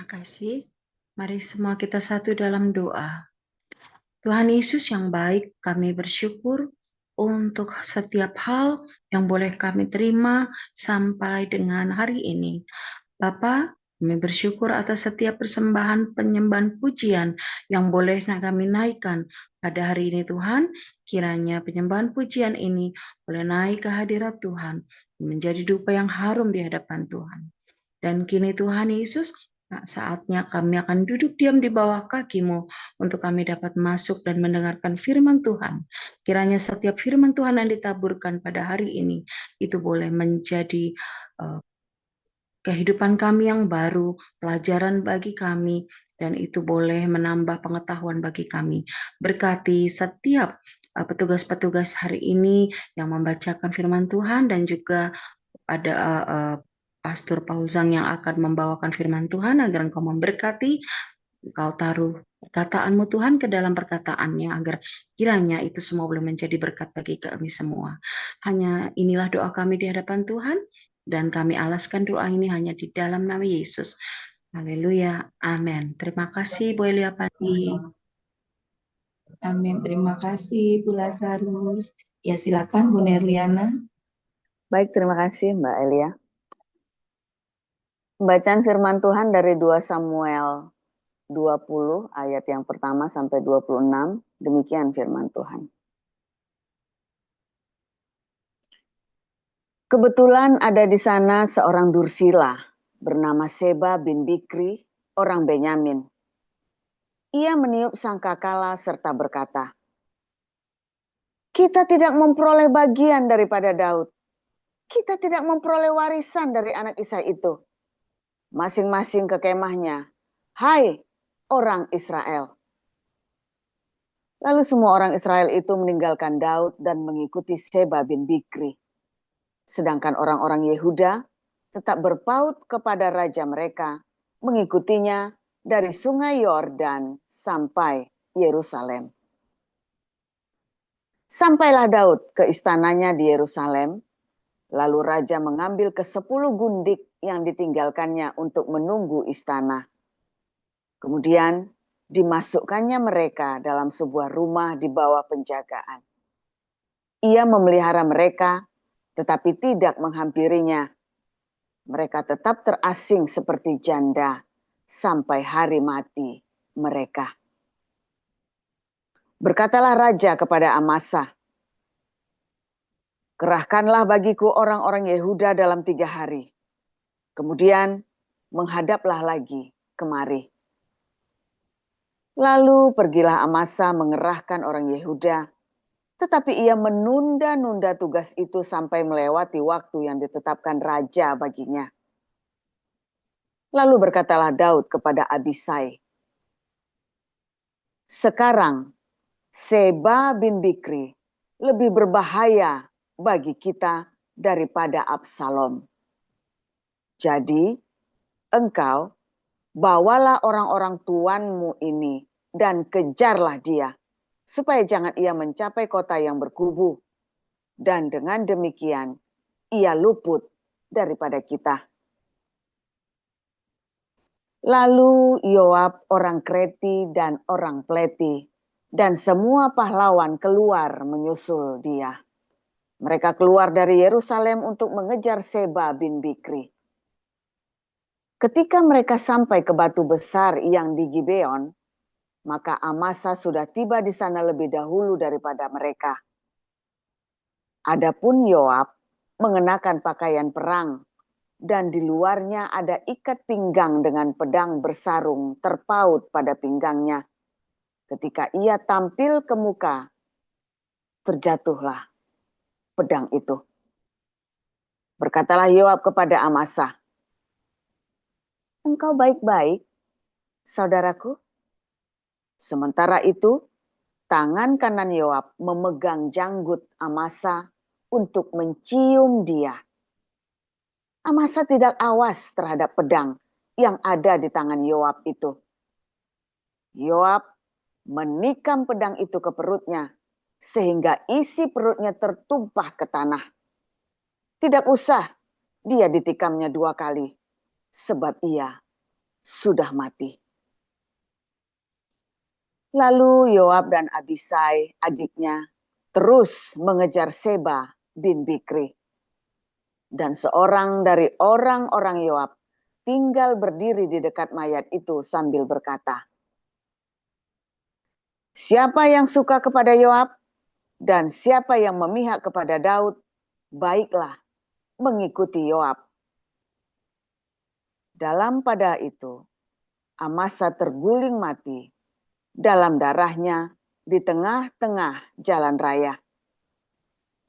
Terima kasih. Mari semua kita satu dalam doa. Tuhan Yesus yang baik, kami bersyukur untuk setiap hal yang boleh kami terima sampai dengan hari ini. Bapa, kami bersyukur atas setiap persembahan penyembahan pujian yang boleh kami naikkan pada hari ini Tuhan. Kiranya penyembahan pujian ini boleh naik ke hadirat Tuhan, menjadi dupa yang harum di hadapan Tuhan. Dan kini Tuhan Yesus, saatnya kami akan duduk diam di bawah kaki-Mu untuk kami dapat masuk dan mendengarkan firman Tuhan. Kiranya setiap firman Tuhan yang ditaburkan pada hari ini, itu boleh menjadi kehidupan kami yang baru, pelajaran bagi kami, dan itu boleh menambah pengetahuan bagi kami. Berkati setiap petugas-petugas hari ini yang membacakan firman Tuhan dan juga ada Pastor Pauzang yang akan membawakan firman Tuhan agar Engkau memberkati, Engkau taruh perkataan-Mu Tuhan ke dalam perkataannya agar kiranya itu semua boleh menjadi berkat bagi kami semua. Hanya inilah doa kami di hadapan Tuhan dan kami alaskan doa ini hanya di dalam nama Yesus. Haleluya. Amin. Terima kasih Bu Elia Pati. Amin. Terima kasih Bu Lazarus. Ya silakan Bu Nerliana. Baik, terima kasih Mbak Elia. Pembacaan firman Tuhan dari 2 Samuel 20 ayat yang pertama sampai 26. Demikian firman Tuhan. Kebetulan ada di sana seorang dursila bernama Seba bin Bikri, orang Benyamin. Ia meniup sangkakala serta berkata, "Kita tidak memperoleh bagian daripada Daud. Kita tidak memperoleh warisan dari anak Isai itu. Masing-masing ke kemahnya. Hai orang Israel." Lalu semua orang Israel itu meninggalkan Daud dan mengikuti Seba bin Bikri. Sedangkan orang-orang Yehuda tetap berpaut kepada raja mereka, mengikutinya dari sungai Yordan sampai Yerusalem. Sampailah Daud ke istananya di Yerusalem, lalu raja mengambil ke-10 gundik yang ditinggalkannya untuk menunggu istana. Kemudian dimasukkannya mereka dalam sebuah rumah di bawah penjagaan. Ia memelihara mereka, tetapi tidak menghampirinya. Mereka tetap terasing seperti janda sampai hari mati mereka. Berkatalah raja kepada Amasa, "Kerahkanlah bagiku orang-orang Yehuda dalam 3 hari. Kemudian menghadaplah lagi kemari." Lalu pergilah Amasa mengerahkan orang Yehuda, tetapi ia menunda-nunda tugas itu sampai melewati waktu yang ditetapkan raja baginya. Lalu berkatalah Daud kepada Abisai, "Sekarang Seba bin Bikri lebih berbahaya bagi kita daripada Absalom. Jadi engkau bawalah orang-orang tuanmu ini dan kejarlah dia, supaya jangan ia mencapai kota yang berkubu. Dan dengan demikian ia luput daripada kita." Lalu Yoab orang Kreti dan orang Pleti dan semua pahlawan keluar menyusul dia. Mereka keluar dari Yerusalem untuk mengejar Seba bin Bikri. Ketika mereka sampai ke batu besar yang di Gibeon, maka Amasa sudah tiba di sana lebih dahulu daripada mereka. Adapun Yoab mengenakan pakaian perang, dan di luarnya ada ikat pinggang dengan pedang bersarung terpaut pada pinggangnya. Ketika ia tampil ke muka, terjatuhlah pedang itu. Berkatalah Yoab kepada Amasa, "Engkau baik-baik, saudaraku?" Sementara itu, tangan kanan Yoab memegang janggut Amasa untuk mencium dia. Amasa tidak awas terhadap pedang yang ada di tangan Yoab itu. Yoab menikam pedang itu ke perutnya, sehingga isi perutnya tertumpah ke tanah. Tidak usah dia ditikamnya 2 kali, sebab ia sudah mati. Lalu Yoab dan Abisai, adiknya, terus mengejar Seba bin Bikri. Dan seorang dari orang-orang Yoab tinggal berdiri di dekat mayat itu sambil berkata, "Siapa yang suka kepada Yoab dan siapa yang memihak kepada Daud, baiklah mengikuti Yoab." Dalam pada itu, Amasa terguling mati dalam darahnya di tengah-tengah jalan raya.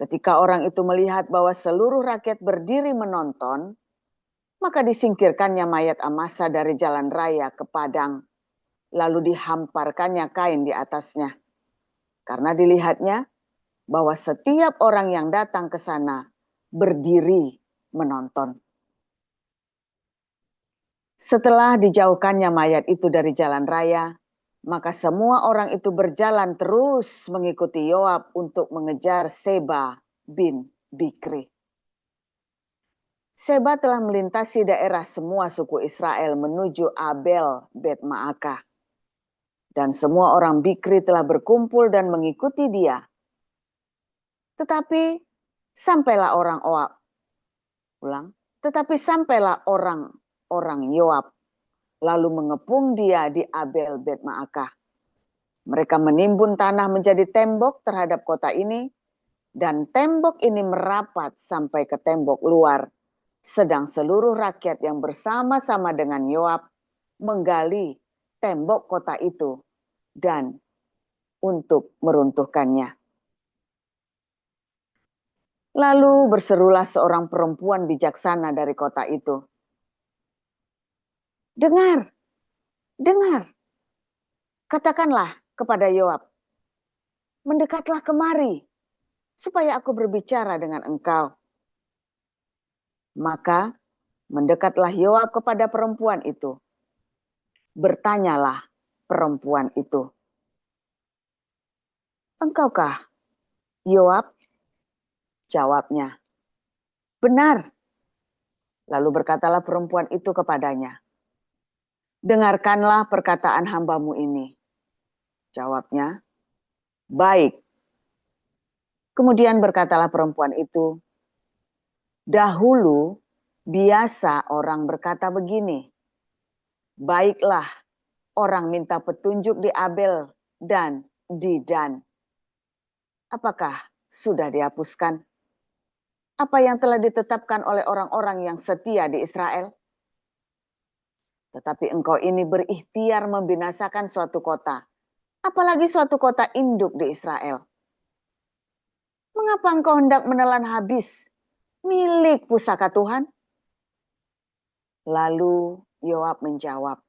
Ketika orang itu melihat bahwa seluruh rakyat berdiri menonton, maka disingkirkannya mayat Amasa dari jalan raya ke padang, lalu dihamparkannya kain di atasnya. Karena dilihatnya bahwa setiap orang yang datang ke sana berdiri menonton. Setelah dijauhkannya mayat itu dari jalan raya, maka semua orang itu berjalan terus mengikuti Yoab untuk mengejar Seba bin Bikri. Seba telah melintasi daerah semua suku Israel menuju Abel Bet Maakah. Dan semua orang Bikri telah berkumpul dan mengikuti dia. Tetapi sampailah orang Yoab lalu mengepung dia di Abel Bet Maakah. Mereka menimbun tanah menjadi tembok terhadap kota ini, dan tembok ini merapat sampai ke tembok luar, sedang seluruh rakyat yang bersama-sama dengan Yoab menggali tembok kota itu dan untuk meruntuhkannya. Lalu berserulah seorang perempuan bijaksana dari kota itu, "Dengar, dengar, katakanlah kepada Yoab, mendekatlah kemari, supaya aku berbicara dengan engkau." Maka mendekatlah Yoab kepada perempuan itu. Bertanyalah perempuan itu, "Engkaukah Yoab?" Jawabnya, "Benar." Lalu berkatalah perempuan itu kepadanya, "Dengarkanlah perkataan hambamu ini." Jawabnya, "Baik." Kemudian berkatalah perempuan itu, "Dahulu biasa orang berkata begini, baiklah orang minta petunjuk di Abel dan di Dan. Apakah sudah dihapuskan apa yang telah ditetapkan oleh orang-orang yang setia di Israel? Tetapi engkau ini berikhtiar membinasakan suatu kota, apalagi suatu kota induk di Israel. Mengapa engkau hendak menelan habis milik pusaka Tuhan?" Lalu Yoab menjawab,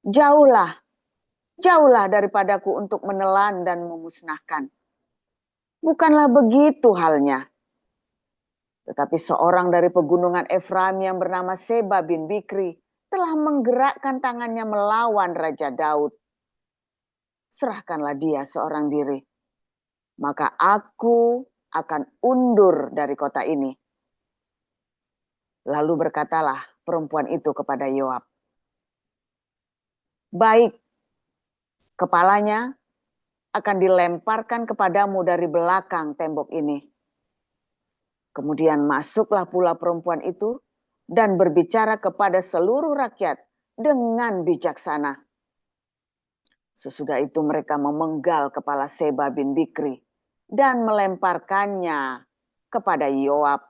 "Jauhlah, jauhlah daripadaku untuk menelan dan memusnahkan. Bukanlah begitu halnya. Tetapi seorang dari pegunungan Efraim yang bernama Seba bin Bikri telah menggerakkan tangannya melawan Raja Daud. Serahkanlah dia seorang diri, maka aku akan undur dari kota ini." Lalu berkatalah perempuan itu kepada Yoab, "Baik, kepalanya akan dilemparkan kepadamu dari belakang tembok ini." Kemudian masuklah pula perempuan itu dan berbicara kepada seluruh rakyat dengan bijaksana. Sesudah itu mereka memenggal kepala Seba bin Bikri dan melemparkannya kepada Yoab.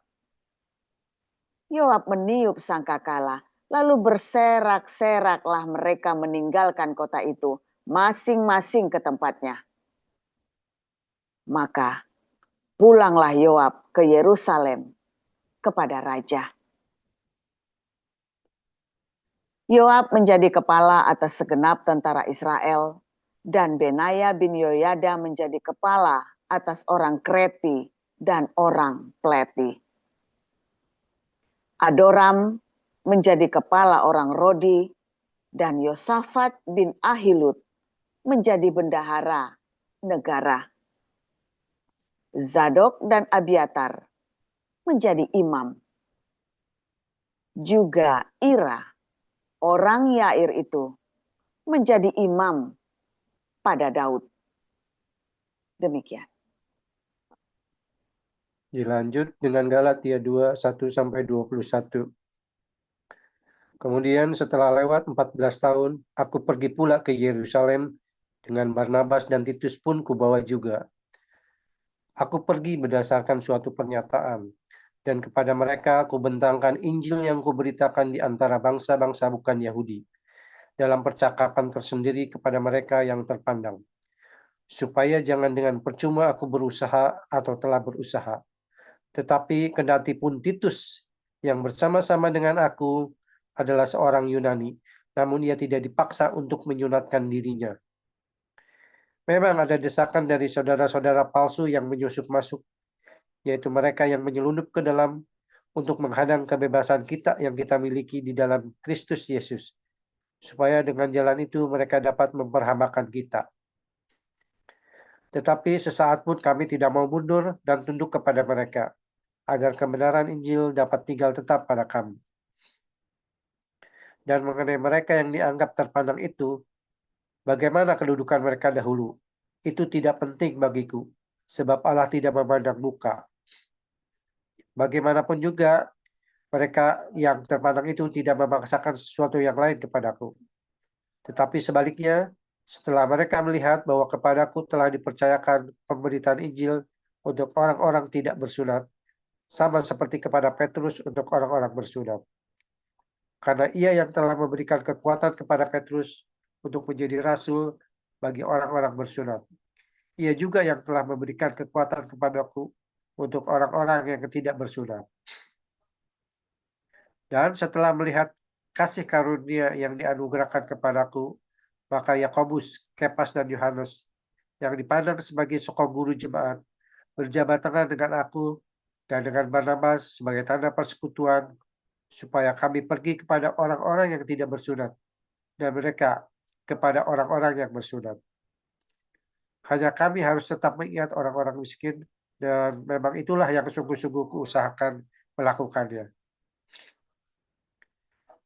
Yoab meniup sangkakala, lalu berserak-seraklah mereka meninggalkan kota itu, masing-masing ke tempatnya. Maka pulanglah Yoab ke Yerusalem kepada raja. Yoab menjadi kepala atas segenap tentara Israel, dan Benaya bin Yoyada menjadi kepala atas orang Kreti dan orang Pleti. Adoram menjadi kepala orang Rodi, dan Yosafat bin Ahilud menjadi bendahara negara. Zadok dan Abiatar menjadi imam. Juga Ira orang Yair itu menjadi imam pada Daud. Demikian. Dilanjut dengan Galatia 2, 1-21. Kemudian setelah lewat 14 tahun, aku pergi pula ke Yerusalem dengan Barnabas dan Titus pun kubawa juga. Aku pergi berdasarkan suatu pernyataan, dan kepada mereka aku bentangkan Injil yang kuberitakan di antara bangsa-bangsa bukan Yahudi, dalam percakapan tersendiri kepada mereka yang terpandang, supaya jangan dengan percuma aku berusaha atau telah berusaha. Tetapi kendati pun Titus yang bersama-sama dengan aku adalah seorang Yunani, namun ia tidak dipaksa untuk menyunatkan dirinya. Memang ada desakan dari saudara-saudara palsu yang menyusup masuk, yaitu mereka yang menyelundup ke dalam untuk menghadang kebebasan kita yang kita miliki di dalam Kristus Yesus, supaya dengan jalan itu mereka dapat memperhamakan kita. Tetapi sesaat pun kami tidak mau mundur dan tunduk kepada mereka, agar kebenaran Injil dapat tinggal tetap pada kami. Dan mengenai mereka yang dianggap terpandang itu, bagaimana kedudukan mereka dahulu, itu tidak penting bagiku, sebab Allah tidak memandang muka. Bagaimanapun juga, mereka yang terpandang itu tidak memaksakan sesuatu yang lain kepadaku. Tetapi sebaliknya, setelah mereka melihat bahwa kepadaku telah dipercayakan pemberitaan Injil untuk orang-orang tidak bersunat, sama seperti kepada Petrus untuk orang-orang bersunat. Karena ia yang telah memberikan kekuatan kepada Petrus untuk menjadi rasul bagi orang-orang bersunat. Ia juga yang telah memberikan kekuatan kepadaku untuk orang-orang yang tidak bersunat. Dan setelah melihat kasih karunia yang dianugerahkan kepadaku, maka Yakobus, Kepas, dan Yohanes yang dipandang sebagai sokong guru jemaat berjabat tangan dengan aku dan dengan Barnabas sebagai tanda persekutuan, supaya kami pergi kepada orang-orang yang tidak bersunat dan mereka kepada orang-orang yang bersunat. Hanya kami harus tetap mengingat orang-orang miskin, dan memang itulah yang sungguh-sungguh kuusahakan melakukannya.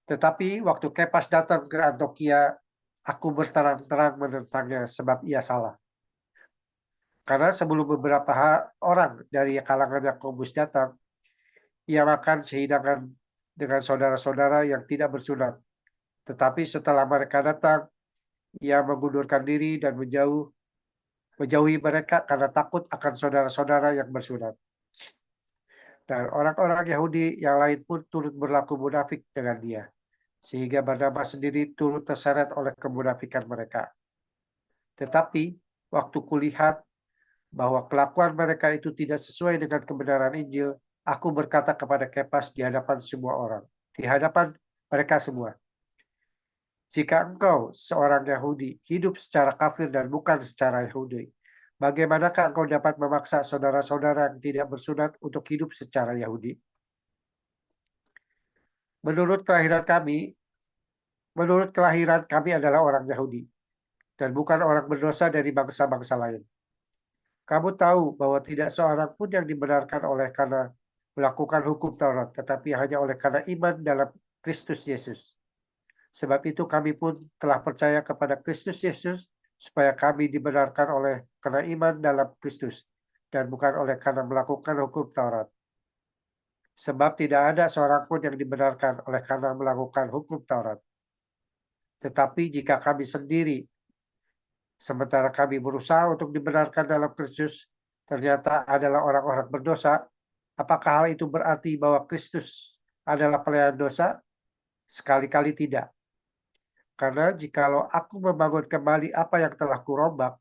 Tetapi waktu Kepas datang ke Antioquia, aku berterang-terang menentangnya sebab ia salah. Karena sebelum beberapa orang dari kalangan Yakobus datang, ia makan sehidangan dengan saudara-saudara yang tidak bersunat. Tetapi setelah mereka datang, ia mengundurkan diri dan menjauhi mereka karena takut akan saudara-saudara yang bersunat. Dan orang-orang Yahudi yang lain pun turut berlaku munafik dengan dia, sehingga Barnabas sendiri turut terseret oleh kemunafikan mereka. Tetapi waktu kulihat bahwa kelakuan mereka itu tidak sesuai dengan kebenaran Injil, aku berkata kepada Kepas di hadapan semua orang, di hadapan mereka semua, jika engkau seorang Yahudi hidup secara kafir dan bukan secara Yahudi, bagaimanakah engkau dapat memaksa saudara-saudara yang tidak bersunat untuk hidup secara Yahudi? Menurut kelahiran kami adalah orang Yahudi, dan bukan orang berdosa dari bangsa-bangsa lain. Kamu tahu bahwa tidak seorang pun yang dibenarkan oleh karena melakukan hukum Taurat, tetapi hanya oleh karena iman dalam Kristus Yesus. Sebab itu kami pun telah percaya kepada Kristus Yesus, supaya kami dibenarkan oleh karena iman dalam Kristus, dan bukan oleh karena melakukan hukum Taurat. Sebab tidak ada seorang pun yang dibenarkan oleh karena melakukan hukum Taurat. Tetapi jika kami sendiri, sementara kami berusaha untuk dibenarkan dalam Kristus, ternyata adalah orang-orang berdosa, apakah hal itu berarti bahwa Kristus adalah pelayan dosa? Sekali-kali tidak. Karena jikalau aku membangun kembali apa yang telah kurombak,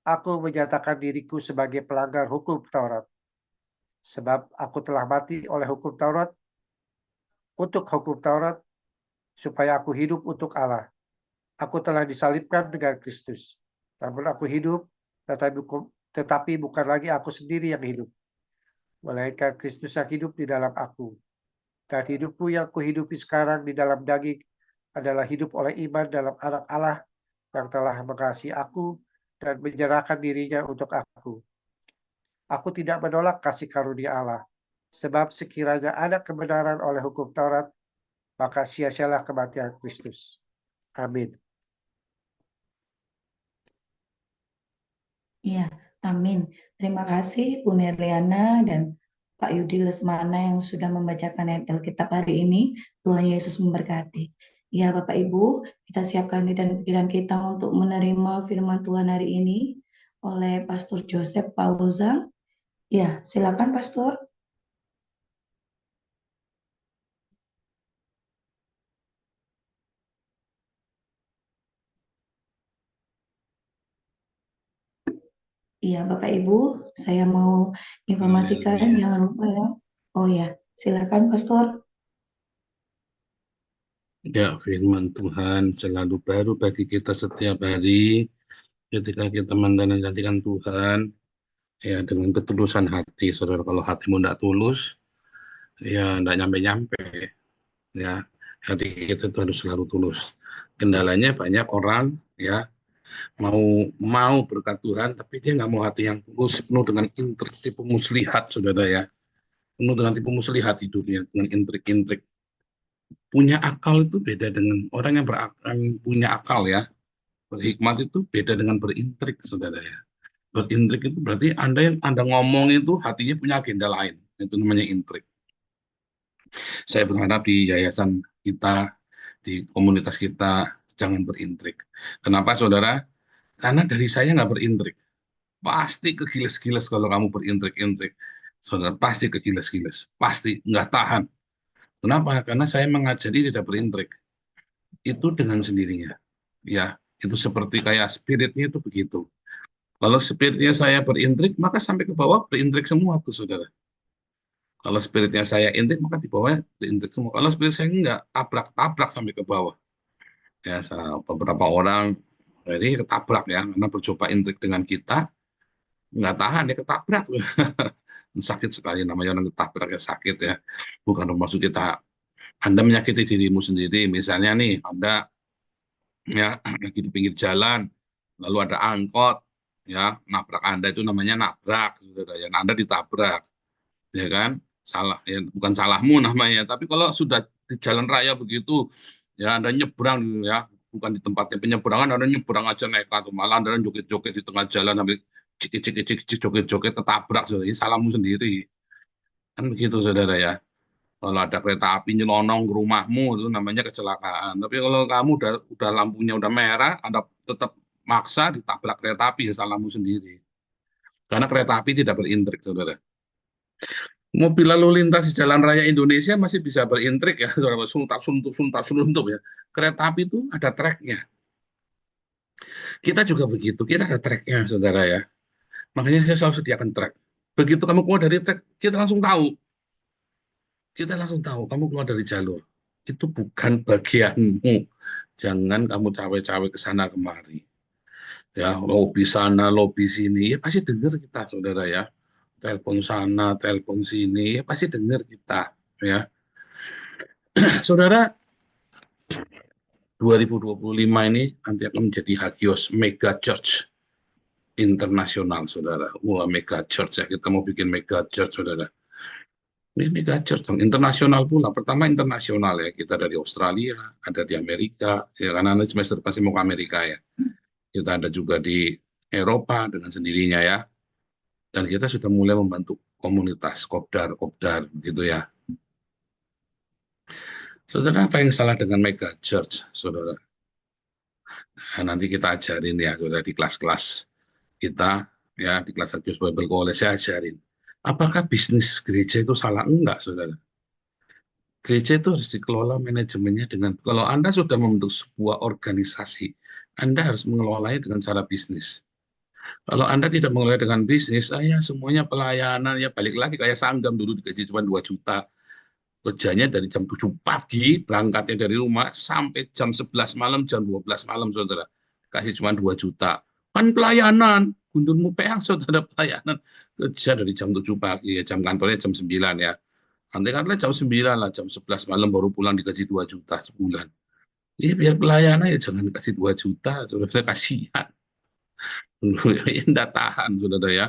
aku menyatakan diriku sebagai pelanggar hukum Taurat. Sebab aku telah mati oleh hukum Taurat, untuk hukum Taurat, supaya aku hidup untuk Allah. Aku telah disalibkan dengan Kristus. Namun aku hidup, tetapi bukan lagi aku sendiri yang hidup, melainkan Kristus yang hidup di dalam aku. Dan hidupku yang kuhidupi sekarang di dalam daging adalah hidup oleh iman dalam Anak Allah yang telah mengasihi aku dan menyerahkan dirinya untuk aku. Aku tidak menolak kasih karunia Allah, sebab sekiranya ada kebenaran oleh hukum Taurat, maka sia-sialah kematian Kristus. Amin. Iya, amin. Terima kasih Bu Nerliana dan Pak Yudi Lesmana yang sudah membacakan ayat Alkitab hari ini. Tuhan Yesus memberkati. Ya, Bapak Ibu, kita siapkan hati dan pikiran kita untuk menerima firman Tuhan hari ini oleh Pastor Joseph Paulzang. Ya, silakan Pastor. Iya, Bapak Ibu, saya mau informasikan, Haleluya. jangan lupa ya. Oh ya, silakan Pastor. Ya, firman Tuhan selalu baru bagi kita setiap hari ketika kita menantikan Tuhan ya dengan ketulusan hati. Saudara, kalau hatimu tidak tulus, ya tidak nyampe-nyampe. Ya, hati kita itu harus selalu tulus. Kendalanya banyak orang ya mau berkat Tuhan, tapi dia nggak mau hati yang tulus, penuh dengan intrik, tipu muslihat, saudara ya. Penuh dengan tipu muslihat hidupnya, dengan intrik-intrik. Punya akal itu beda dengan orang yang punya akal ya. Berhikmat itu beda dengan berintrik, saudara ya. Berintrik itu berarti yang Anda ngomong itu hatinya punya agenda lain. Itu namanya intrik. Saya berharap di yayasan kita, di komunitas kita, jangan berintrik. Kenapa, saudara? Karena dari saya nggak berintrik. Pasti kegiles-giles kalau kamu berintrik-intrik. Saudara, pasti kegiles-giles. Pasti nggak tahan. Kenapa? Karena saya mengajari tidak berintrik. Itu dengan sendirinya. Ya, itu seperti kayak spiritnya itu begitu. Kalau spiritnya saya berintrik, maka sampai ke bawah berintrik semua tuh, saudara. Kalau spiritnya saya intrik, maka di bawah berintrik semua. Kalau spirit saya enggak, tabrak-tabrak sampai ke bawah. Ya, beberapa orang jadi ketabrak ya, karena bercoba intrik dengan kita, nggak tahan, dia ketabrak. Sakit sekali, namanya orang ketabrak ya, sakit ya. Bukan maksud kita, Anda menyakiti dirimu sendiri. Misalnya nih, Anda ya lagi di pinggir jalan, lalu ada angkot, ya nabrak Anda, itu namanya nabrak, saudara. Yang Anda ditabrak, ya kan? Salah, ya bukan salahmu namanya. Tapi kalau sudah di jalan raya begitu, ya Anda nyebrang, ya bukan di tempatnya penyeberangan, Anda nyebrang aja nekat, malah Anda joget-joget di tengah jalan sambil cik-cik joget-joget, ketabrak, saudara. Ini salahmu sendiri, kan begitu, saudara ya. Kalau ada kereta api nyelonong ke rumahmu, itu namanya kecelakaan. Tapi kalau kamu udah lampunya udah merah, Anda tetap maksa ditabrak kereta api, ya salahmu sendiri. Karena kereta api tidak berintrik, saudara. Mobil lalu lintas di jalan raya Indonesia masih bisa berintrik ya, saudara. Suntup ya. Kereta api itu ada treknya. Kita juga begitu, kita ada treknya, saudara ya. Makanya saya selalu sediakan trek. Begitu kamu keluar dari trek, kita langsung tahu. Kita langsung tahu kamu keluar dari jalur. Itu bukan bagianmu. Jangan kamu cawe-cawe ke sana kemari. Ya, lobi sana, lobi sini, ya pasti dengar kita, saudara ya. Telepon sana, telepon sini, ya pasti dengar kita, ya. Saudara, 2025 ini nanti akan menjadi Hagios Mega Church internasional, saudara. Wah, Mega Church ya, kita mau bikin Mega Church, saudara. Ini mega church internasional pula. Pertama internasional ya, kita dari Australia, ada di Amerika, ya karena nanti semester pasti mau ke Amerika ya. Kita ada juga di Eropa dengan sendirinya ya. Dan kita sudah mulai membantu komunitas kopdar gitu ya. Saudara, apa yang salah dengan mega church, saudara? Nah, nanti kita ajarin ya, saudara, di kelas-kelas kita ya, di kelas Hagios Bible College saya ajarin. Apakah bisnis gereja itu salah? Enggak, saudara. Gereja itu harus dikelola manajemennya dengan, kalau Anda sudah membentuk sebuah organisasi, Anda harus mengelolanya dengan cara bisnis. Kalau Anda tidak mengelola dengan bisnis, ya semuanya pelayanan, ya balik lagi kayak Sanggam dulu digaji cuma 2 juta. Kerjanya dari jam 7 pagi, berangkatnya dari rumah, sampai jam 11 malam, jam 12 malam, saudara. Kasih cuma 2 juta. Kan pelayanan, gundulmu peang, saudara, pelayanan. Kerja dari jam 7 pagi, ya, jam kantornya jam 9 ya. Nanti kan jam 9 lah, jam 11 malam baru pulang dikasih 2 juta sebulan. Ya biar pelayanan ya jangan kasih 2 juta, saudara, kasihan. Tidak tahan, saudara ya.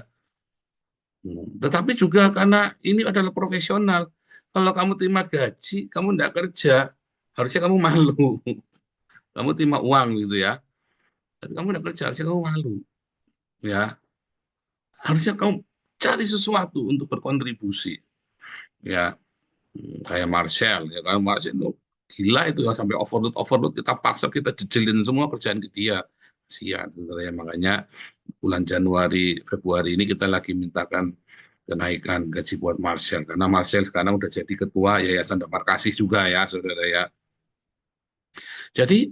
Tetapi juga karena ini adalah profesional. Kalau kamu terima gaji, kamu tidak kerja, Harusnya kamu malu. Kamu terima uang gitu ya. Tapi kamu udah kerja, harusnya kamu malu. Ya, harusnya kamu cari sesuatu untuk berkontribusi. Ya, kayak Marcel, ya kan Marcel itu gila itu ya, sampai overload kita paksa, kita jejelin semua kerjaan ke dia. Kasihan, ya. Makanya bulan Januari Februari ini kita lagi mintakan kenaikan gaji buat Marcel, karena Marcel sekarang udah jadi ketua Yayasan Damar Kasih juga ya, saudara ya. Jadi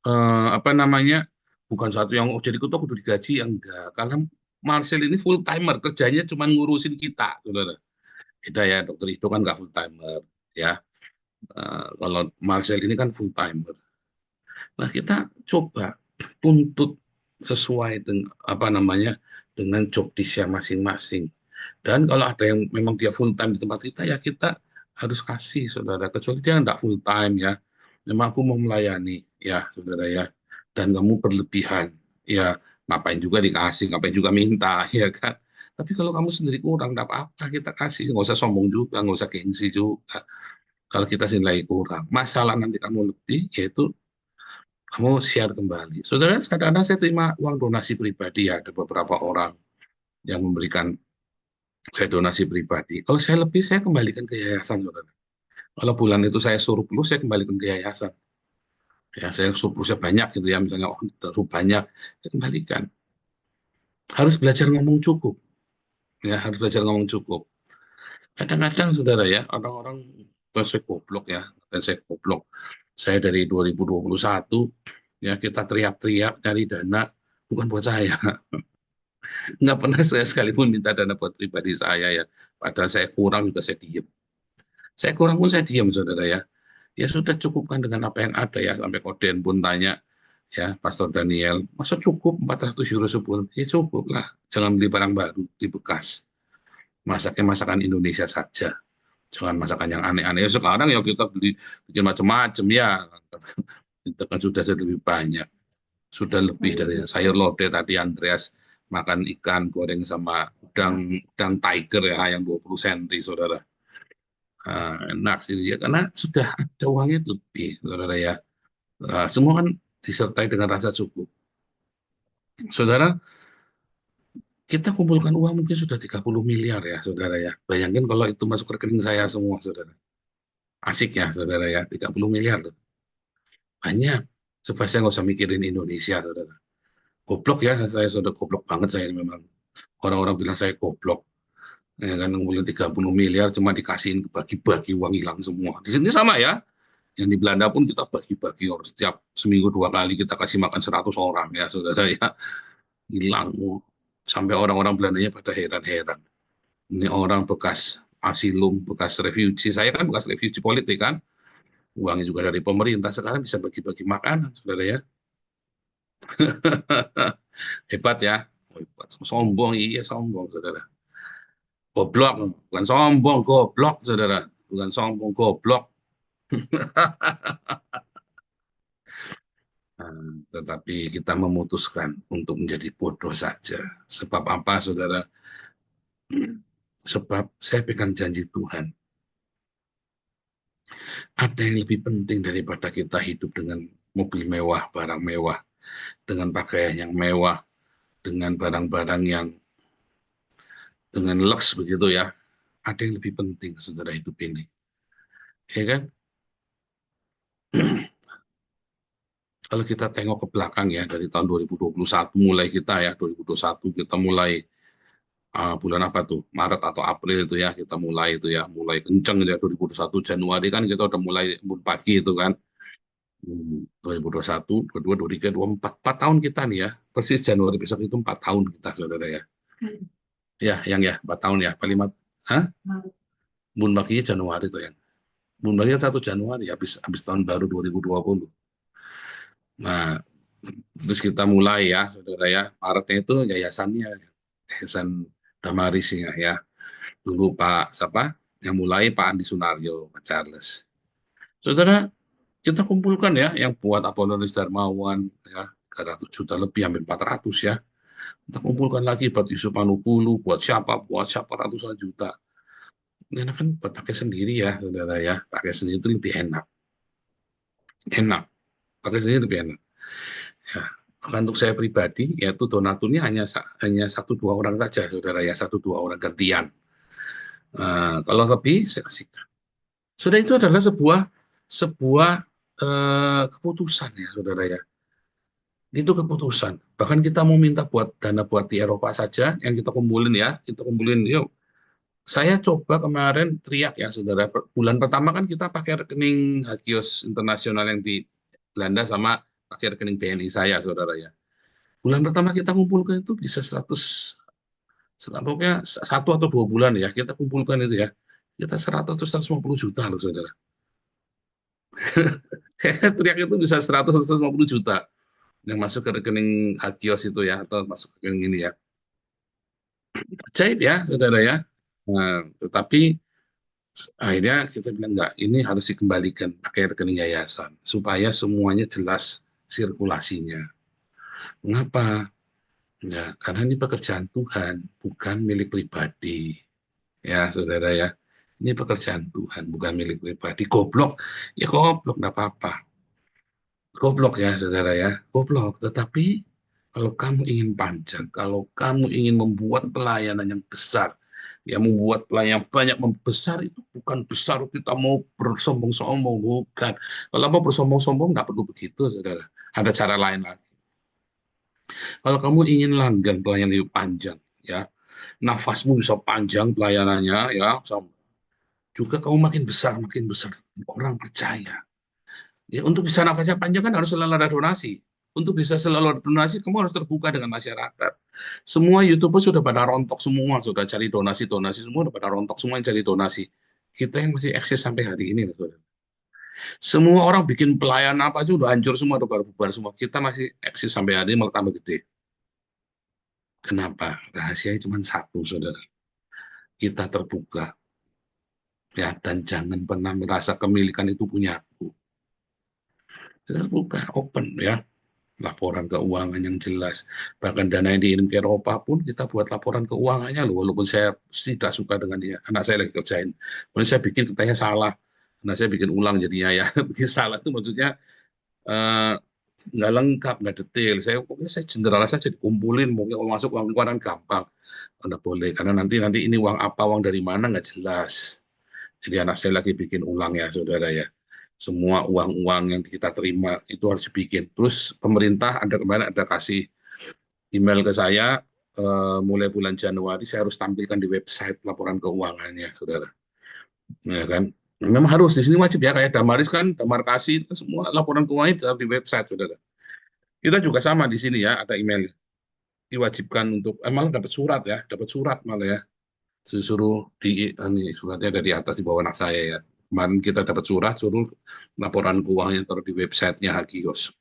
apa namanya, bukan satu yang jadi ketua kudu digaji, enggak, karena Marcel ini full timer, kerjanya cuma ngurusin kita, saudara. Beda ya, dokter itu kan nggak full timer ya. Kalau Marcel ini kan full timer. Nah, kita coba tuntut sesuai dengan apa namanya, dengan job disk masing-masing. Dan kalau ada yang memang dia full time di tempat kita, ya kita harus kasih, saudara. Kecuali dia nggak full time ya. Memang aku mau melayani, ya saudara ya. Dan kamu berlebihan, ya ngapain juga dikasih, ngapain juga minta, ya kan. Tapi kalau kamu sendiri kurang, nggak apa-apa kita kasih. Nggak usah sombong juga, nggak usah gengsi juga. Kalau kita nilai kurang, masalah nanti kamu lebih, yaitu kamu share kembali. Saudara, kadang-kadang saya terima uang donasi pribadi ya, ada beberapa orang yang memberikan saya donasi pribadi. Kalau saya lebih, saya kembalikan ke yayasan, saudara. Kalau bulan itu saya surplus, saya kembalikan ke yayasan. Ya, saya surplusnya banyak gitu ya, misalnya oh, terlalu banyak, saya kembalikan. Harus belajar ngomong cukup. Ya, harus belajar ngomong cukup. Kadang-kadang, saudara ya, orang-orang, saya goblok ya, dan saya goblok. Saya dari 2021, ya kita teriak-teriak cari dana, bukan buat saya. Nggak pernah saya sekalipun minta dana buat pribadi saya ya. Padahal saya kurang juga saya diem. Saya kurang pun saya diem, saudara ya. Ya sudah, cukupkan dengan apa yang ada ya. Sampai Koden pun tanya, ya Pastor Daniel, masa cukup 400 euro sebulan? Ya cukup lah. Jangan beli barang baru di bekas. Masaknya masakan Indonesia saja. Jangan masakan yang aneh-aneh. Ya sekarang ya kita beli bikin macam-macam ya. Itu kan sudah lebih banyak. Sudah lebih dari sayur lodeh tadi Andreas makan ikan goreng sama udang tiger ya yang 20 cm, saudara. Enak sih ya, karena sudah ada uangnya lebih, saudara ya. Semua kan disertai dengan rasa cukup. Saudara, kita kumpulkan uang mungkin sudah 30 miliar ya, saudara ya. Bayangin kalau itu masuk rekening saya semua, saudara. Asik ya, saudara ya, 30 miliar loh. Banyak. Supaya saya nggak usah mikirin Indonesia, saudara. Goblok ya, saya sudah goblok banget saya memang. Orang-orang bilang saya goblok. Ya kan, ngumpulin 30 miliar cuma dikasihin bagi-bagi, uang hilang semua. Di sini sama ya. Yang di Belanda pun kita bagi-bagi, setiap seminggu 2 kali kita kasih makan 100 orang ya, saudara ya. Hilang. Sampai orang-orang Belandanya pada heran-heran. Ini orang bekas asilum, bekas refugee. Saya kan bekas refugee politik kan. Uangnya juga dari pemerintah, sekarang bisa bagi-bagi makanan, saudara ya. Hebat ya. Hebat. Sombong, iya sombong, saudara. Goblok, bukan sombong, goblok, saudara. Bukan sombong, goblok. Tetapi kita memutuskan untuk menjadi bodoh saja. Sebab apa, saudara? Sebab saya pegang janji Tuhan. Ada yang lebih penting daripada kita hidup dengan mobil mewah, barang mewah, dengan pakaian yang mewah, dengan barang-barang yang dengan lux begitu ya. Ada yang lebih penting, saudara, hidup ini. Ya kan? Kalau kita tengok ke belakang ya, dari tahun 2021 mulai kita ya, 2021 kita mulai bulan apa tuh, Maret atau April itu ya, kita mulai itu ya, mulai kenceng ya, 2021 Januari kan kita udah mulai embun pagi itu kan. 2021, 22, 23, 24, 4 tahun kita nih ya, persis Januari besok itu 4 tahun kita, saudara ya. Ya, yang ya, 4 tahun ya, paling embun paginya Januari itu ya. Embun paginya 1 Januari, habis tahun baru 2020. Nah, terus kita mulai ya, saudara ya, Maretnya itu yayasannya, Yayasan Damarisnya ya. Dulu Pak siapa yang mulai, Pak Andi Sunario, Pak Charles. Saudara, kita kumpulkan ya, yang buat Apolonis Darmawan ya, 300 juta lebih, hampir 400 ya. Kita kumpulkan lagi buat Yusuf Manupulu, buat siapa ratusan juta. Ini kan buat pakai sendiri ya, saudara ya, pakai sendiri itu lebih enak. enak, pakai sendiri lebih enak. Ya, maka untuk saya pribadi, yaitu donaturnya hanya 1-2 orang saja, saudara ya, 1-2 orang gantian. Kalau lebih saya kasihkan. Sudah, itu adalah sebuah keputusan ya, saudara ya. Itu keputusan. Bahkan kita mau minta buat dana buat di Eropa saja, yang kita kumpulin ya, kita kumpulin yuk. Saya coba kemarin teriak ya, saudara. Bulan pertama kan kita pakai rekening Hagios Internasional yang di Belanda sama pakai rekening BNI saya, saudara ya. Bulan pertama kita kumpulkan itu bisa 100, pokoknya 1 atau 2 bulan ya, kita kumpulkan itu ya. Kita 100 atau 150 juta loh, saudara. Saya teriak itu bisa 100 atau 150 juta yang masuk ke rekening Hagios itu ya, atau masuk ke rekening ini ya. Ajaib ya, saudara ya. Nah, tetapi akhirnya kita bilang enggak, ini harus dikembalikan pakai rekening yayasan supaya semuanya jelas sirkulasinya. Mengapa? Ya, karena ini pekerjaan Tuhan, bukan milik pribadi. Ya, saudara ya. Ini pekerjaan Tuhan, bukan milik pribadi. Goblok, ya goblok, nggak apa-apa. Goblok ya, saudara ya. Goblok, tetapi kalau kamu ingin panjang, kalau kamu ingin membuat pelayanan yang besar, ya membuat pelayanan yang banyak, membesar itu bukan besar kita mau bersombong-sombong, bukan. Kalau mau bersombong-sombong, nggak perlu begitu, saudara. Ada cara lain lagi. Kalau kamu ingin langgeng pelayanan lebih panjang, ya, nafasmu bisa panjang pelayanannya, ya, juga kamu makin besar orang percaya. Ya, untuk bisa nafasnya panjang kan harus selalu ada donasi. Untuk bisa selalu ada donasi, kamu harus terbuka dengan masyarakat. Semua YouTuber sudah pada rontok semua, sudah cari donasi-donasi semua, sudah pada rontok semua yang cari donasi. Kita yang masih eksis sampai hari ini, saudara. Semua orang bikin pelayanan apa aja udah hancur semua, udah bubar semua. Kita masih eksis sampai hari ini, malah tambah gede. Kenapa? Rahasianya cuma satu, saudara. Kita terbuka. Ya, dan jangan pernah merasa kemilikan itu punyaku. Kita terbuka, open ya. Laporan keuangan yang jelas. Bahkan dana yang dikirim ke Eropa pun kita buat laporan keuangannya loh. Walaupun saya tidak suka dengan dia. Anak saya lagi kerjain. Kemudian saya bikin katanya salah. Anak saya bikin ulang jadinya ya. Bikin salah itu maksudnya nggak lengkap, nggak detail. Pokoknya saya generalize saja, dikumpulin. Mungkin kalau masuk uang keluaran gampang. Nggak boleh. Karena nanti ini uang apa, uang dari mana nggak jelas. Jadi anak saya lagi bikin ulang ya, saudara ya. Semua uang-uang yang kita terima itu harus dibikin. Terus pemerintah kemarin ada kasih email ke saya, mulai bulan Januari saya harus tampilkan di website laporan keuangannya, saudara. Ya kan? Memang harus, di sini wajib ya, kayak Damaris kan, Damarkasi, itu kan semua laporan keuangan di website, saudara. Kita juga sama di sini ya, ada email. Diwajibkan untuk, malah dapat surat malah ya. Disuruh suratnya dari atas di bawah anak saya ya. Kemarin kita dapat suruh laporan keuangannya taruh di websitenya Hagios.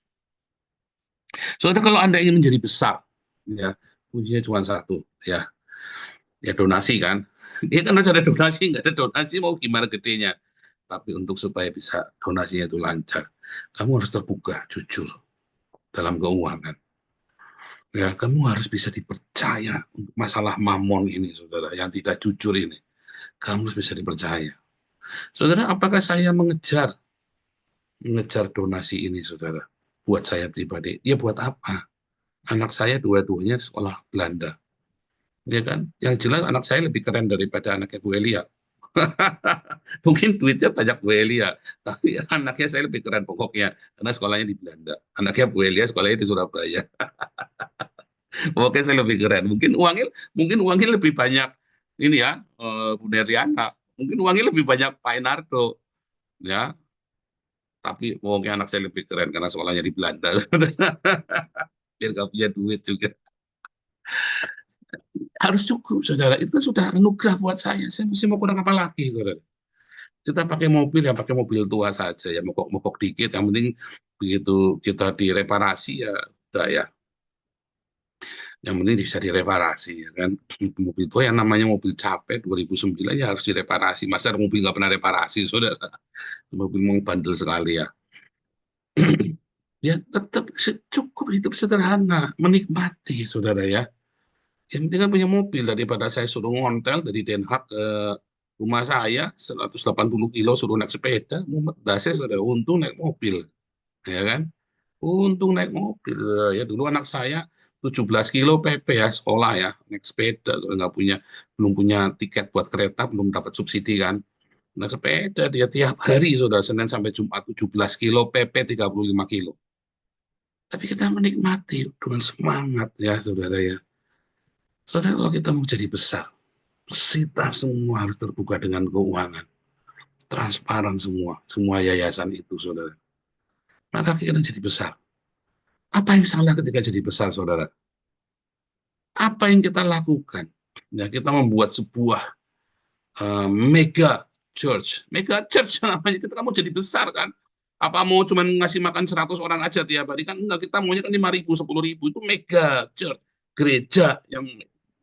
Soalnya kalau Anda ingin menjadi besar, ya kuncinya cuma satu, ya donasi kan. Dia kan harus ada donasi, nggak ada donasi mau gimana gedenya. Tapi untuk supaya bisa donasinya itu lancar, kamu harus terbuka, jujur dalam keuangan. Ya, kamu harus bisa dipercaya untuk masalah mamon ini, saudara, yang tidak jujur ini. Kamu harus bisa dipercaya. Saudara, apakah saya mengejar donasi ini, saudara? Buat saya pribadi, ya buat apa? Anak saya dua-duanya sekolah Belanda. Ya kan? Yang jelas anak saya lebih keren daripada anaknya Bu Elia. Mungkin duitnya banyak Bu Elia, tapi anaknya saya lebih keren pokoknya, karena sekolahnya di Belanda. Anaknya Bu Elia sekolahnya di Surabaya. Oke, saya lebih keren. Mungkin uangnya lebih banyak ini ya, Bu Neriana. Mungkin uangnya lebih banyak Pak Enardo. Ya, tapi pokoknya anak saya lebih keren karena sekolahnya di Belanda. Biar gak punya duit juga. Harus cukup, saudara. Itu sudah anugerah buat saya. Saya mesti mau kurang apa lagi, saudara. Kita pakai mobil, pakai mobil tua saja. Ya, mokok-mokok dikit. Yang penting begitu kita direparasi, ya udah ya. Yang penting bisa direparasi, ya kan. Mobil tua yang namanya mobil capek 2009 ya harus direparasi. Masa mobil nggak pernah reparasi, saudara. Mobil mau bandel sekali ya. Ya tetap cukup hidup sederhana, menikmati, saudara ya. Yang penting kan punya mobil, daripada saya suruh ngontel dari Den Haag ke rumah saya 180 kilo suruh naik sepeda, dasnya sudah untung naik mobil. ya kan? Untung naik mobil ya. Dulu anak saya 17 kilo PP ya sekolah ya, naik sepeda, belum punya tiket buat kereta, belum dapat subsidi kan. Nah, sepeda dia tiap hari, Saudara, Senin sampai Jumat 17 kilo, PP 35 kilo. Tapi kita menikmati dengan semangat ya, Saudara ya. Saudara, kalau kita mau jadi besar, kita semua harus terbuka dengan keuangan. Transparan semua yayasan itu, Saudara. Maka kita jadi besar. Apa yang salah ketika jadi besar, Saudara? Apa yang kita lakukan? Ya, kita membuat sebuah mega church namanya. Kita mau jadi besar kan? Apa mau cuma ngasih makan 100 orang aja tiap hari kan? Enggak, kita maunya kan 5.000, 10.000 itu mega church, gereja yang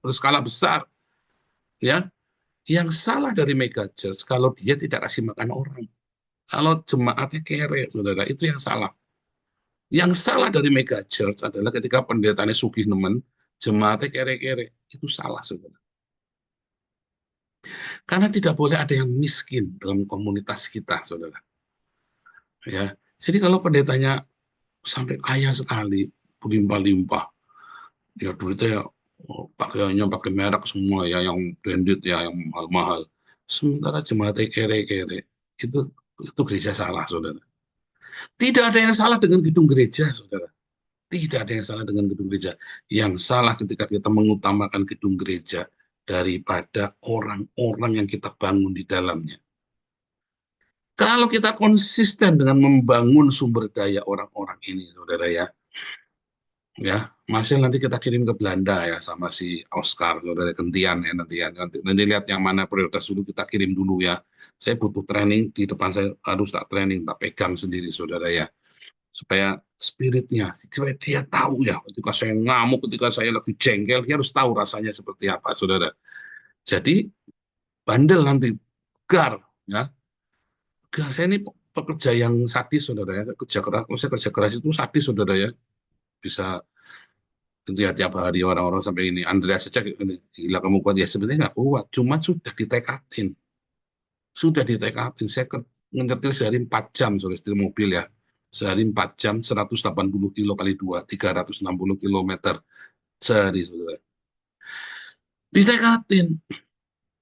berskala besar. Ya, yang salah dari mega church kalau dia tidak kasih makan orang. Kalau jemaatnya kere, Saudara, itu yang salah. Yang salah dari mega church adalah ketika pendetanya sugih nemen, jemaatnya kere-kere. Itu salah, Saudara. Karena tidak boleh ada yang miskin dalam komunitas kita, Saudara. Ya, jadi kalau pendetanya sampai kaya sekali, berlimpah-limpah, ya duitnya pakaiannya pakai merek semua ya, yang branded ya, yang mahal-mahal. Sementara jemaatnya kere-kere, itu gereja salah, Saudara. Tidak ada yang salah dengan gedung gereja, Saudara. Tidak ada yang salah dengan gedung gereja. Yang salah ketika kita mengutamakan gedung gereja daripada orang-orang yang kita bangun di dalamnya. Kalau kita konsisten dengan membangun sumber daya orang-orang ini, Saudara ya, Marcel nanti kita kirim ke Belanda ya sama si Oscar, Saudara, gantian ya nanti lihat yang mana prioritas dulu, kita kirim dulu ya. Saya butuh training di depan, saya harus tak training, tak pegang sendiri, Saudara ya, supaya spiritnya, supaya dia tahu ya, ketika saya ngamuk, ketika saya lagi jengkel, dia harus tahu rasanya seperti apa, Saudara. Jadi bandel nanti, gar ya. Saya ini pekerja yang sadis, Saudara ya. Kerja keras, kalau saya kerja keras itu sadis, Saudara ya. Bisa lihat tiap hari orang-orang sampai ini. Andreas saja gila kamu kuat ya, sebenarnya nggak kuat, cuma sudah ditekadin. Saya nyetir sehari 4 jam, Saudara, setir mobil ya. Sehari 4 jam, 180 kilo kali 2, 360 kilometer sehari, Saudara. Ditekadin,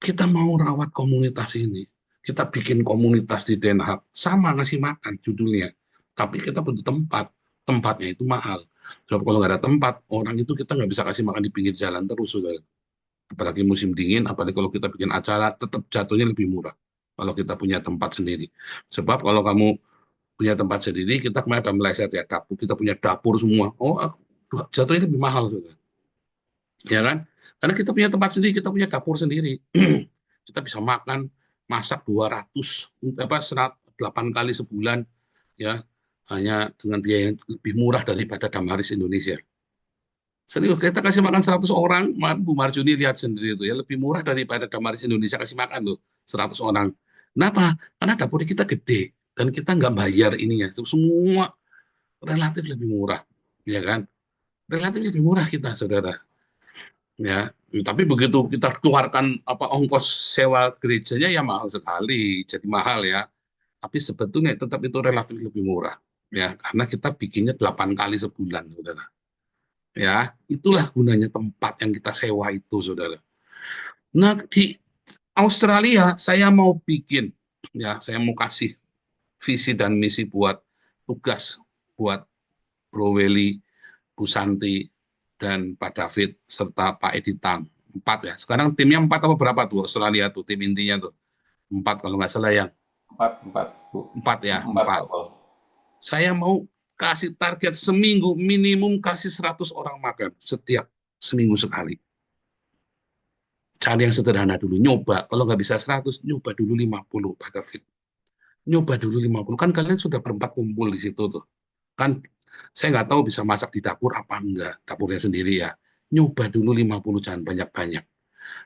kita mau rawat komunitas ini. Kita bikin komunitas di Den Haag, sama ngasih makan judulnya. Tapi kita butuh tempat. Tempatnya itu mahal. Sebab kalau nggak ada tempat, orang itu kita nggak bisa kasih makan di pinggir jalan terus, Saudara. Apalagi musim dingin, apalagi kalau kita bikin acara, tetap jatuhnya lebih murah kalau kita punya tempat sendiri. Sebab kalau kamu punya tempat sendiri, kita kemarin ada meleset ya, dapur, kita punya dapur semua. Oh, jatuhnya lebih mahal, Saudara. Ya kan? Karena kita punya tempat sendiri, kita punya dapur sendiri. Kita bisa makan, masak 8 kali sebulan, ya, hanya dengan biaya yang lebih murah daripada Damaris Indonesia. Serius, kita kasih makan 100 orang, Bu Marjuni lihat sendiri itu ya, lebih murah daripada Damaris Indonesia kasih makan tuh 100 orang. Kenapa? Karena dapur kita gede dan kita nggak bayar ini ya, semua relatif lebih murah, ya kan? Relatif lebih murah kita, Saudara. Ya, tapi begitu kita keluarkan ongkos sewa gerejanya ya mahal sekali, jadi mahal ya. Tapi sebetulnya tetap itu relatif lebih murah, ya, karena kita bikinnya 8 kali sebulan, Saudara. Ya, itulah gunanya tempat yang kita sewa itu, Saudara. Nah, di Australia saya mau bikin, ya, saya mau kasih visi dan misi buat tugas buat Bro Welly, Bu Santi, dan Pak David, serta Pak Edi Tang. 4 ya. Sekarang timnya 4 apa berapa tuh Australia tuh, tim intinya tuh? 4 kalau nggak salah ya. 4 Bu. 4 ya, 4. Saya mau kasih target seminggu, minimum kasih 100 orang makan setiap seminggu sekali. Cari yang sederhana dulu, nyoba. Kalau nggak bisa 100, nyoba dulu 50, Pak David. Nyoba dulu 50. Kan kalian sudah berempat kumpul di situ tuh. Kan saya nggak tahu bisa masak di dapur apa enggak, dapurnya sendiri ya. Nyoba dulu 50, jangan banyak-banyak.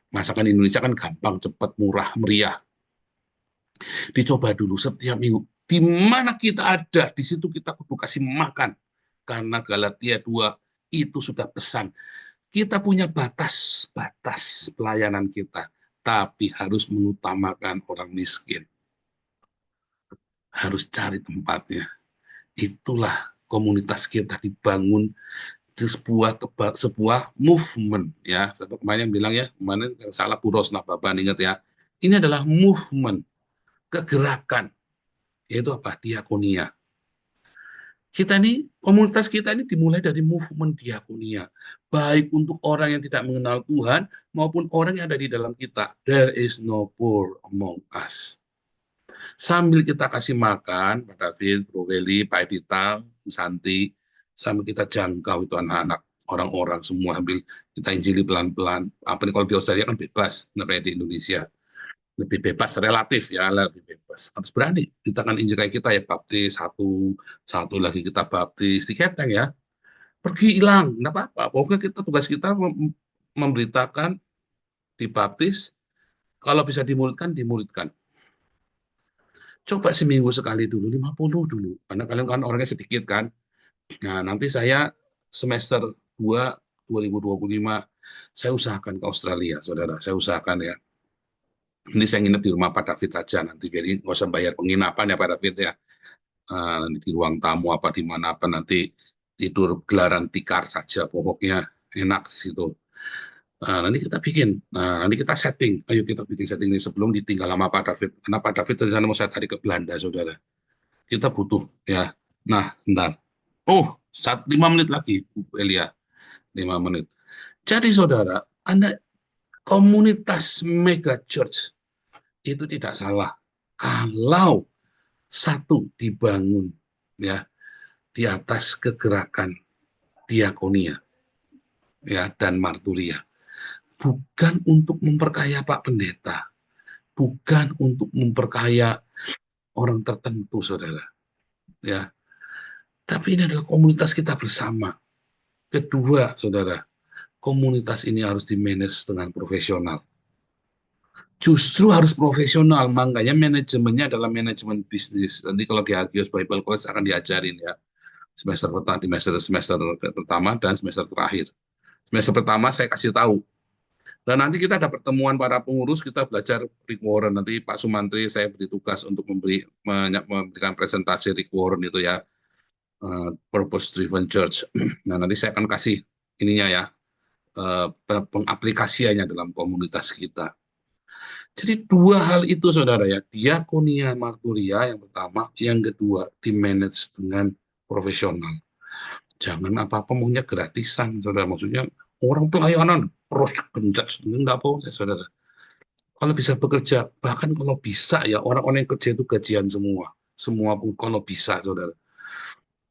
Masakan Indonesia kan gampang, cepat, murah, meriah. Dicoba dulu setiap minggu. Di mana kita ada, di situ kita kudu kasih makan. Karena Galatia 2 itu sudah pesan. Kita punya batas pelayanan kita, tapi harus mengutamakan orang miskin. Harus cari tempatnya. Itulah komunitas kita dibangun di sebuah movement ya. Sampai kemarin yang bilang ya, kemarin yang salah Bu Rosna Bapak ingat ya. Ini adalah movement, kegerakan, yaitu apa? Diakonia. Kita ini, komunitas kita ini dimulai dari movement diakonia. Baik untuk orang yang tidak mengenal Tuhan maupun orang yang ada di dalam kita. There is no poor among us. Sambil kita kasih makan, Pak David, Bro Weli, Pak Editang, Bu Santi, sambil kita jangkau itu anak-anak, orang-orang semua, ambil kita injili pelan-pelan. Apa nih kalau di Australia kan bebas, namanya di Indonesia. Lebih bebas, relatif ya, lebih bebas. Harus berani. Kita kan injil kayak kita ya, baptis, satu lagi kita baptis, diketeng ya. Pergi hilang, nggak apa-apa. Pokoknya tugas kita memberitakan, dibaptis, kalau bisa dimuridkan, dimuridkan. Coba seminggu sekali dulu, 50 dulu. Karena kalian kan orangnya sedikit kan. Nah, nanti saya semester 2, 2025, saya usahakan ke Australia, saudara. Saya usahakan ya. Ini saya nginep di rumah Pak David saja nanti, jadi nggak usah bayar penginapan ya Pak David ya. Di ruang tamu apa di mana apa nanti tidur gelaran tikar saja, pokoknya enak di situ. Nanti kita bikin, nanti kita setting, ayo kita bikin setting ini sebelum ditinggal sama Pak David. Karena Pak David dari sana mau saya tarik ke Belanda, saudara. Kita butuh ya. Nah, sebentar. 5 menit lagi, Bu Elia. 5 menit. Jadi saudara, Anda komunitas mega church itu tidak salah kalau satu dibangun ya di atas kegerakan diakonia ya dan marturia, bukan untuk memperkaya Pak Pendeta, bukan untuk memperkaya orang tertentu saudara ya, tapi ini adalah komunitas kita bersama. Kedua saudara, komunitas ini harus dimanage dengan profesional. Justru harus profesional, makanya manajemennya adalah manajemen bisnis. Nanti kalau di Hagios Bible College akan diajarin ya, semester pertama dan semester terakhir. Semester pertama saya kasih tahu. Dan nanti kita ada pertemuan para pengurus, kita belajar Rick Warren. Nanti Pak Sumantri saya beri tugas untuk memberikan presentasi Rick Warren itu ya, Purpose Driven Church. Nah nanti saya akan kasih ininya ya, pengaplikasiannya dalam komunitas kita. Jadi 2 hal itu saudara ya, diakonia marturia yang pertama, yang kedua di-manage dengan profesional. Jangan apa-apa maunya gratisan saudara, maksudnya orang pelayanan terus genjat, enggak boleh saudara. Kalau bisa bekerja, bahkan kalau bisa ya, orang-orang yang kerja itu gajian semua pun kalau bisa saudara.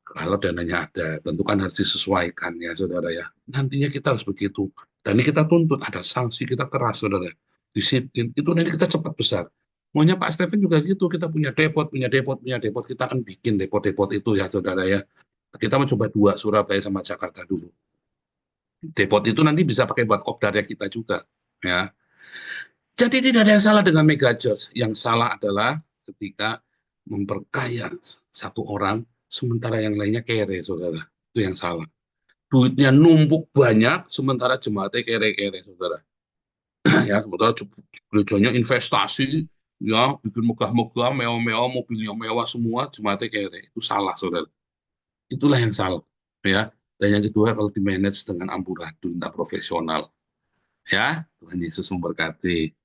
Kalau dananya ada, tentu kan harus disesuaikan ya saudara ya. Nantinya kita harus begitu. Dan ini kita tuntut, ada sanksi, kita keras saudara. Disiplin, itu nanti kita cepat besar. Maunya Pak Stephen juga gitu, kita punya depot, kita akan bikin depot-depot itu ya saudara ya. Kita mencoba 2, Surabaya sama Jakarta dulu. Depot itu nanti bisa pakai buat kopdarnya kita juga ya. Jadi tidak ada yang salah dengan mega church. Yang salah adalah ketika memperkaya satu orang, sementara yang lainnya kere, saudara. Itu yang salah. Duitnya numpuk banyak, sementara jemaatnya kere-kere, saudara. Ya, sementara gerejanya investasi, ya, bikin megah-megah, mewah-mewah, mobilnya mewah semua, jemaatnya kere. Itu salah, saudara. Itulah yang salah. Ya. Dan yang kedua, kalau di-manage dengan amburadul, tidak profesional. Ya, Tuhan Yesus memberkati.